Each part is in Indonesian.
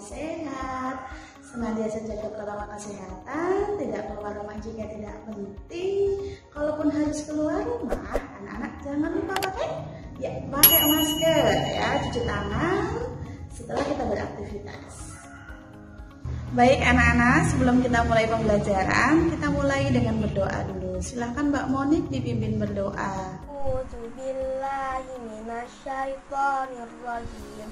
sehat, senantiasa jaga protokol kesehatan, tidak keluar rumah jika tidak penting. Kalaupun harus keluar rumah, anak-anak jangan lupa pakai masker ya, cuci tangan setelah kita beraktivitas. Baik anak-anak, sebelum kita mulai pembelajaran, kita mulai dengan berdoa dulu. Silahkan Mbak Monik dipimpin berdoa. A'udzubillahiminasyaitonirrajim.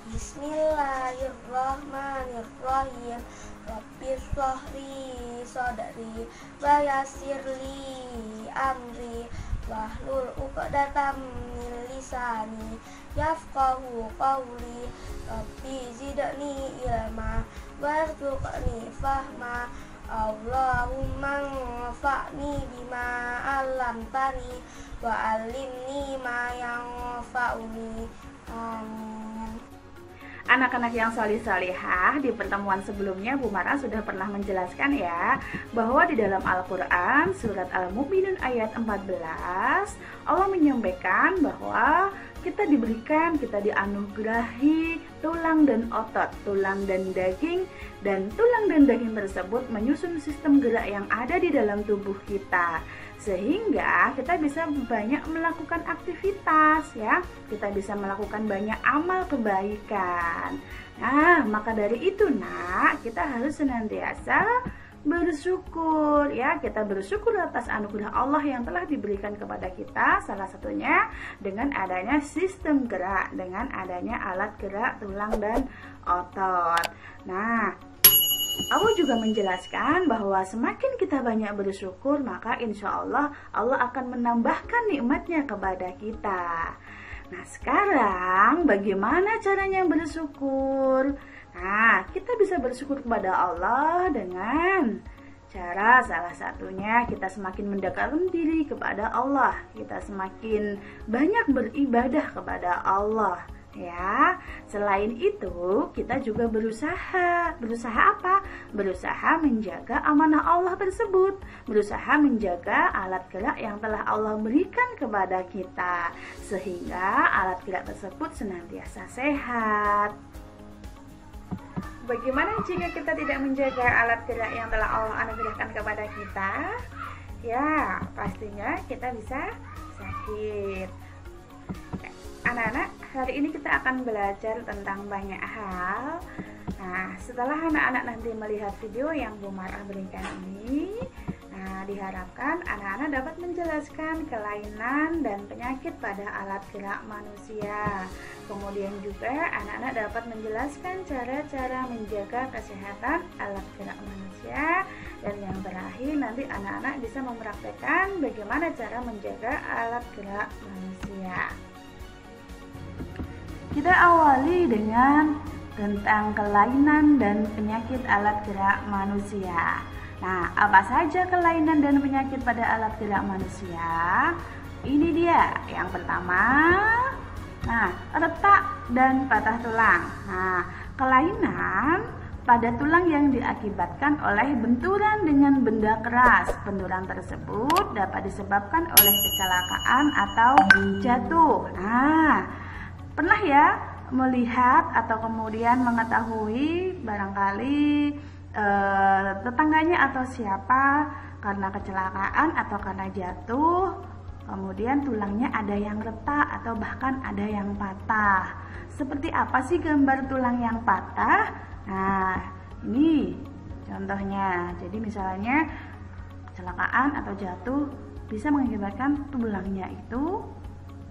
Bismillahirrahmanirrahim. Rabbi shrahli sadri wa yassirli amri wahlul 'uqdatam min lisani yafqahu qawli. Rabbi zidni ilma warzuqni fahma. Allahumma anfa'ni bima 'allamtani wa 'allimni ma yanfa'uni. Amin. Anak-anak yang salih-salihah, di pertemuan sebelumnya Bu Mara sudah pernah menjelaskan ya, bahwa di dalam Al-Quran surat Al-Mu'minun ayat 14 Allah menyampaikan bahwa kita dianugerahi tulang dan otot, tulang dan daging, dan tulang dan daging tersebut menyusun sistem gerak yang ada di dalam tubuh kita, sehingga kita bisa banyak melakukan aktivitas ya, kita bisa melakukan banyak amal kebaikan. Nah, maka dari itu kita harus senantiasa bersyukur ya, kita bersyukur atas anugerah Allah yang telah diberikan kepada kita, salah satunya dengan adanya sistem gerak, dengan adanya alat gerak tulang dan otot. Nah, Allah juga menjelaskan bahwa semakin kita banyak bersyukur, maka insya Allah Allah akan menambahkan nikmatnya kepada kita. Nah, sekarang bagaimana caranya bersyukur? Nah, kita bisa bersyukur kepada Allah dengan cara salah satunya kita semakin mendekatkan diri kepada Allah, kita semakin banyak beribadah kepada Allah. Ya, selain itu kita juga berusaha apa? Berusaha menjaga amanah Allah tersebut, berusaha menjaga alat gerak yang telah Allah berikan kepada kita, sehingga alat gerak tersebut senantiasa sehat. Bagaimana jika kita tidak menjaga alat gerak yang telah Allah anugerahkan kepada kita? Ya, pastinya kita bisa sakit. Anak-anak, hari ini kita akan belajar tentang banyak hal. Nah, setelah anak-anak nanti melihat video yang Bu Marah berikan ini, diharapkan anak-anak dapat menjelaskan kelainan dan penyakit pada alat gerak manusia. Kemudian juga anak-anak dapat menjelaskan cara-cara menjaga kesehatan alat gerak manusia. Dan yang terakhir, nanti anak-anak bisa mempraktekkan bagaimana cara menjaga alat gerak manusia. Kita awali dengan tentang kelainan dan penyakit alat gerak manusia. Nah, apa saja kelainan dan penyakit pada alat gerak manusia? Ini dia. Yang pertama, retak dan patah tulang. Nah, kelainan pada tulang yang diakibatkan oleh benturan dengan benda keras. Benturan tersebut dapat disebabkan oleh kecelakaan atau jatuh. Pernah ya melihat atau kemudian mengetahui barangkali tetangganya atau siapa karena kecelakaan atau karena jatuh, kemudian tulangnya ada yang retak atau bahkan ada yang patah. Seperti apa sih gambar tulang yang patah? Nah, ini contohnya. Jadi misalnya kecelakaan atau jatuh bisa mengakibatkan tulangnya itu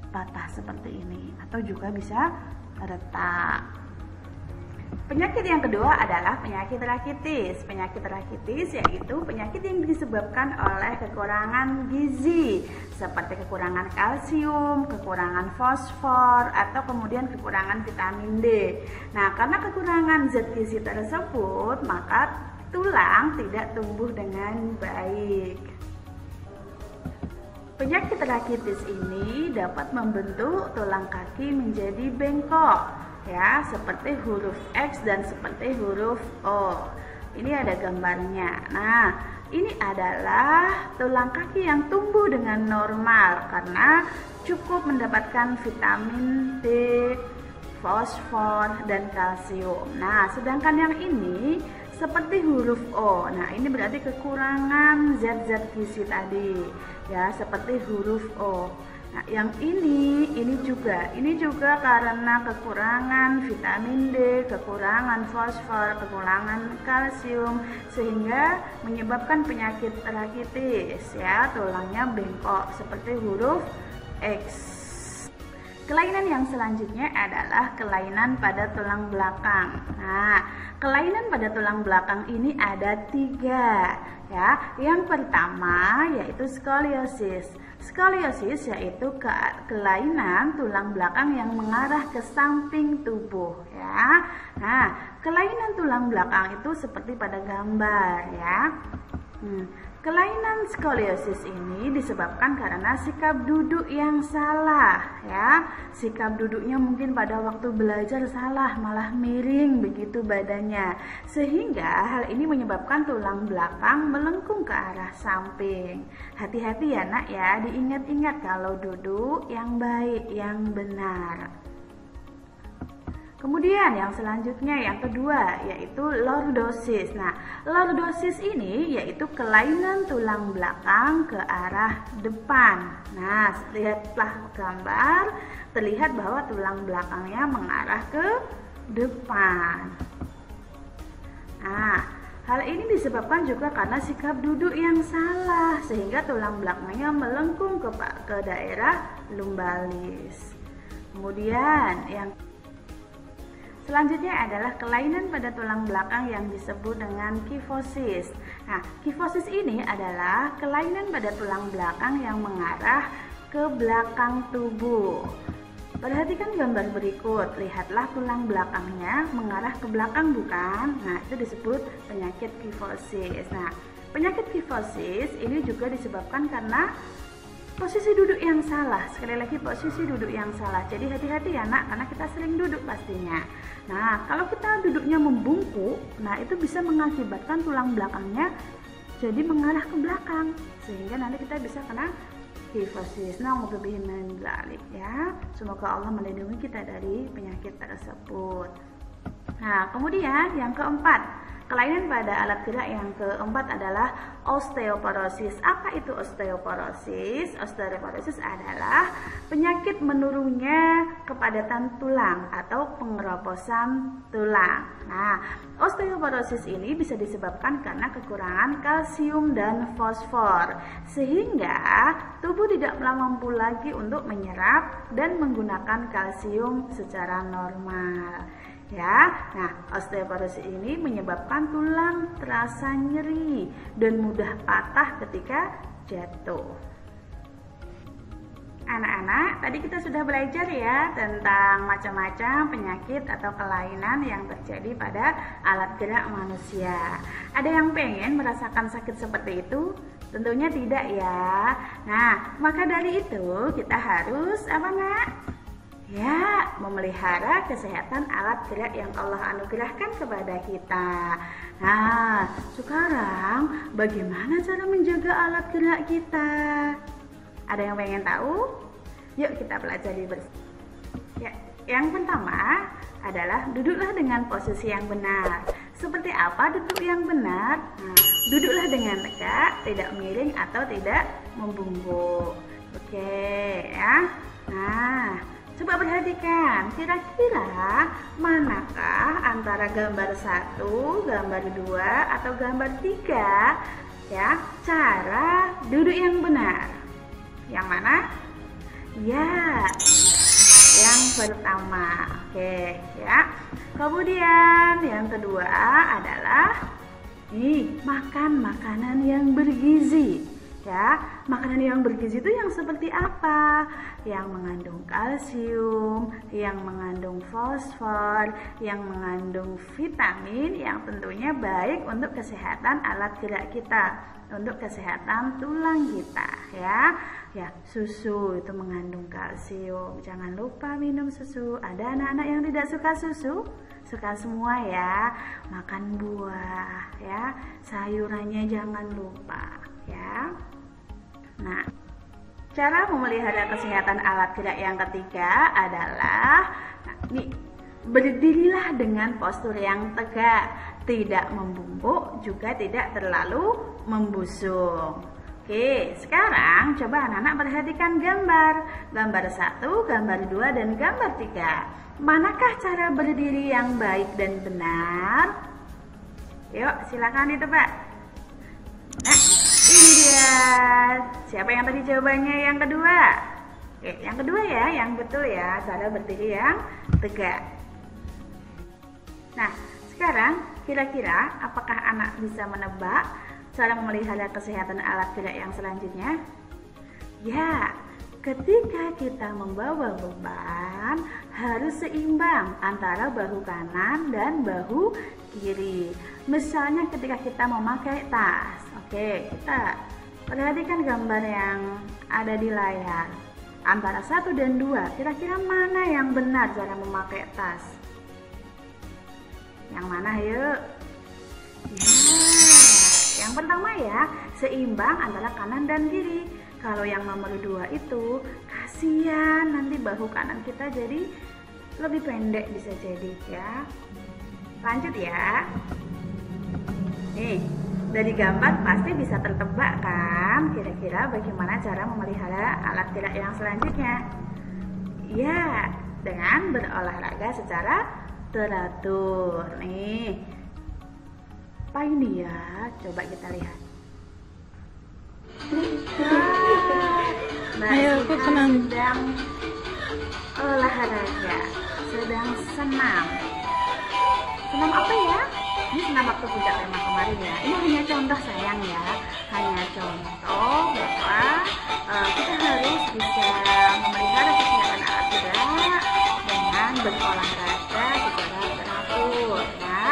patah seperti ini, atau juga bisa retak. Penyakit yang kedua adalah penyakit rakitis. Penyakit rakitis yaitu penyakit yang disebabkan oleh kekurangan gizi, seperti kekurangan kalsium, kekurangan fosfor, atau kemudian kekurangan vitamin D. Nah, karena kekurangan zat gizi tersebut, maka tulang tidak tumbuh dengan baik. Penyakit rakitis ini dapat membentuk tulang kaki menjadi bengkok, ya, seperti huruf X dan seperti huruf O. Ini ada gambarnya. Nah, ini adalah tulang kaki yang tumbuh dengan normal karena cukup mendapatkan vitamin D, fosfor, dan kalsium. Nah, sedangkan yang ini seperti huruf O. Nah, ini berarti kekurangan zat-zat gizi tadi, ya, seperti huruf O. Nah, yang ini juga karena kekurangan vitamin D, kekurangan fosfor, kekurangan kalsium, sehingga menyebabkan penyakit rakitis, ya, tulangnya bengkok seperti huruf X. Kelainan yang selanjutnya adalah kelainan pada tulang belakang. Nah, kelainan pada tulang belakang ini ada 3, ya. Yang pertama yaitu skoliosis. Skoliosis yaitu kelainan tulang belakang yang mengarah ke samping tubuh, ya. Nah, kelainan tulang belakang itu seperti pada gambar, ya. Kelainan skoliosis ini disebabkan karena sikap duduk yang salah, ya. Sikap duduknya mungkin pada waktu belajar salah, malah miring begitu badannya. Sehingga hal ini menyebabkan tulang belakang melengkung ke arah samping. Hati-hati ya nak ya, diingat-ingat kalau duduk yang baik, yang benar. Kemudian yang selanjutnya yang kedua yaitu lordosis. Nah, lordosis ini yaitu kelainan tulang belakang ke arah depan. Nah, lihatlah gambar, terlihat bahwa tulang belakangnya mengarah ke depan. Nah, hal ini disebabkan juga karena sikap duduk yang salah, sehingga tulang belakangnya melengkung ke daerah lumbalis. Kemudian yang selanjutnya adalah kelainan pada tulang belakang yang disebut dengan kifosis. Nah, kifosis ini adalah kelainan pada tulang belakang yang mengarah ke belakang tubuh. Perhatikan gambar berikut, lihatlah tulang belakangnya mengarah ke belakang bukan? Nah, itu disebut penyakit kifosis. Nah, penyakit kifosis ini juga disebabkan karena posisi duduk yang salah. Sekali lagi, posisi duduk yang salah. Jadi hati-hati ya nak, karena kita sering duduk pastinya. Nah, kalau kita duduknya membungkuk, nah itu bisa mengakibatkan tulang belakangnya jadi mengarah ke belakang, sehingga nanti kita bisa kena kifosis. Na'udzubillahi min dzalik, ya. Semoga Allah melindungi kita dari penyakit tersebut. Nah, kemudian yang keempat, kelainan pada alat gerak yang keempat adalah osteoporosis. Apa itu osteoporosis? Osteoporosis adalah penyakit menurunnya kepadatan tulang atau pengeroposan tulang. Nah, osteoporosis ini bisa disebabkan karena kekurangan kalsium dan fosfor, sehingga tubuh tidak mampu lagi untuk menyerap dan menggunakan kalsium secara normal. Ya, nah osteoporosis ini menyebabkan tulang terasa nyeri dan mudah patah ketika jatuh. Anak-anak, tadi kita sudah belajar ya tentang macam-macam penyakit atau kelainan yang terjadi pada alat gerak manusia. Ada yang pengen merasakan sakit seperti itu? Tentunya tidak ya. Nah, maka dari itu kita harus apa nak? Ya, memelihara kesehatan alat gerak yang Allah anugerahkan kepada kita. Nah, sekarang bagaimana cara menjaga alat gerak kita? Ada yang pengen tahu? Yuk kita pelajari bersama. Ya, yang pertama adalah duduklah dengan posisi yang benar. Seperti apa duduk yang benar? Nah, duduklah dengan tegak, tidak miring atau tidak membungkuk. Oke, ya. Nah, coba perhatikan, kira-kira manakah antara gambar 1, gambar 2, atau gambar 3 ya, cara duduk yang benar? Yang mana? Ya, yang pertama. Oke, ya. Kemudian yang kedua adalah makan makanan yang bergizi. Ya, makanan yang bergizi itu yang seperti apa? Yang mengandung kalsium, yang mengandung fosfor, yang mengandung vitamin, yang tentunya baik untuk kesehatan alat gerak kita, untuk kesehatan tulang kita, ya. Ya, susu itu mengandung kalsium. Jangan lupa minum susu. Ada anak-anak yang tidak suka susu? Suka semua ya. Makan buah, ya. Sayurannya jangan lupa, ya. Nah, cara memelihara kesehatan alat gerak yang ketiga adalah berdirilah dengan postur yang tegak, tidak membungkuk juga tidak terlalu membusung. Oke, sekarang coba anak-anak perhatikan gambar 1, gambar 2, dan gambar 3. Manakah cara berdiri yang baik dan benar? Yuk, silakan ditebak. Nah, ini dia. Siapa yang tadi jawabannya yang kedua? Oke, yang kedua ya, yang betul ya, cara berdiri yang tegak. Nah, sekarang kira-kira apakah anak bisa menebak cara memelihara kesehatan alat gerak yang selanjutnya? Ya, ketika kita membawa beban harus seimbang antara bahu kanan dan bahu kiri. Misalnya ketika kita memakai tas. Oke, kita perhatikan gambar yang ada di layar. Antara 1 dan 2, kira-kira mana yang benar cara memakai tas? Yang mana yuk? Yang pertama ya, seimbang antara kanan dan kiri. Kalau yang nomor 2 itu, kasihan nanti bahu kanan kita jadi lebih pendek bisa jadi ya. Lanjut ya. Nih, dari gambar pasti bisa tertebak kan? Kira-kira bagaimana cara memelihara alat gerak yang selanjutnya? Ya, dengan berolahraga secara teratur. Nih, apa ini ya? Coba kita lihat. Ayo, aku senang. Sedang olahraga, sedang senam. Senam apa ya? Ini senam waktu puncak tema kemarin ya. Ini hanya contoh sayang ya, hanya contoh bahwa kita harus bisa memelihara kesehatan alat gerak dengan berolahraga secara teratur ya.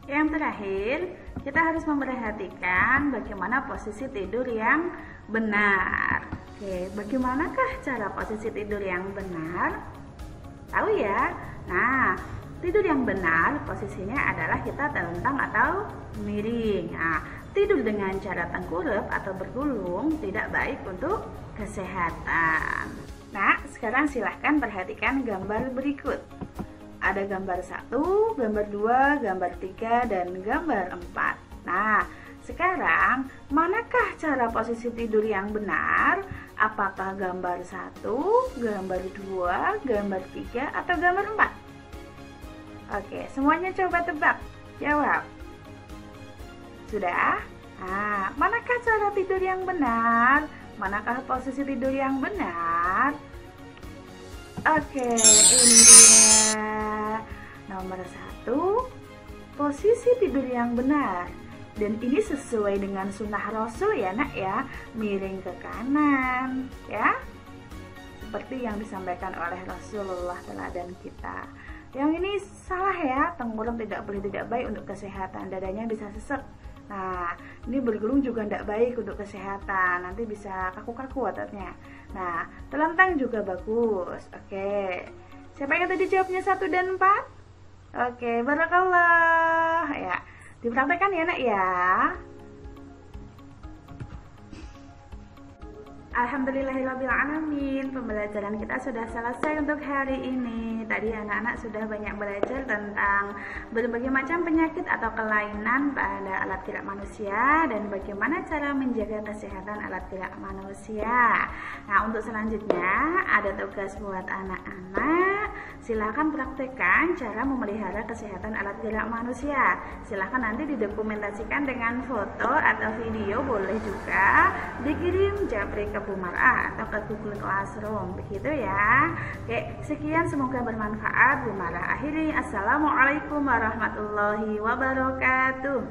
Yang terakhir, kita harus memperhatikan bagaimana posisi tidur yang benar. Oke, bagaimanakah cara posisi tidur yang benar? Tahu ya? Nah, tidur yang benar posisinya adalah kita telentang atau miring. Nah, tidur dengan cara tengkurap atau bergulung tidak baik untuk kesehatan. Nah, sekarang silahkan perhatikan gambar berikut. Ada gambar 1, gambar 2, gambar 3, dan gambar 4. Nah, sekarang manakah cara posisi tidur yang benar? Apakah gambar 1, gambar 2, gambar 3, atau gambar 4? Oke, semuanya coba tebak. Jawab. Sudah? Nah, manakah cara tidur yang benar? Manakah posisi tidur yang benar? Oke, ini dia. Nomor 1, posisi tidur yang benar. Dan ini sesuai dengan sunnah Rasul ya nak ya, miring ke kanan ya, seperti yang disampaikan oleh Rasulullah teladan kita. Yang ini salah ya, tengkurap tidak baik untuk kesehatan, dadanya bisa sesek. Nah, ini bergulung juga tidak baik untuk kesehatan, nanti bisa kaku-kaku ototnya. Nah, telentang juga bagus. Oke, siapa yang tadi jawabnya 1 dan 4? Oke, barakallah ya. Dipraktekkan ya nak ya. Alhamdulillahirrabbilalamin, pembelajaran kita sudah selesai untuk hari ini. Tadi anak-anak sudah banyak belajar tentang berbagai macam penyakit atau kelainan pada alat gerak manusia dan bagaimana cara menjaga kesehatan alat gerak manusia. Nah, untuk selanjutnya ada tugas buat anak-anak. Silahkan praktekkan cara memelihara kesehatan alat gerak manusia. Silahkan nanti didokumentasikan dengan foto atau video, boleh juga dikirim japri ke Bu Mar'ah atau ke Google Classroom, begitu ya. Oke, sekian, semoga bermanfaat. Bu Mar'ah akhiri. Assalamualaikum warahmatullahi wabarakatuh.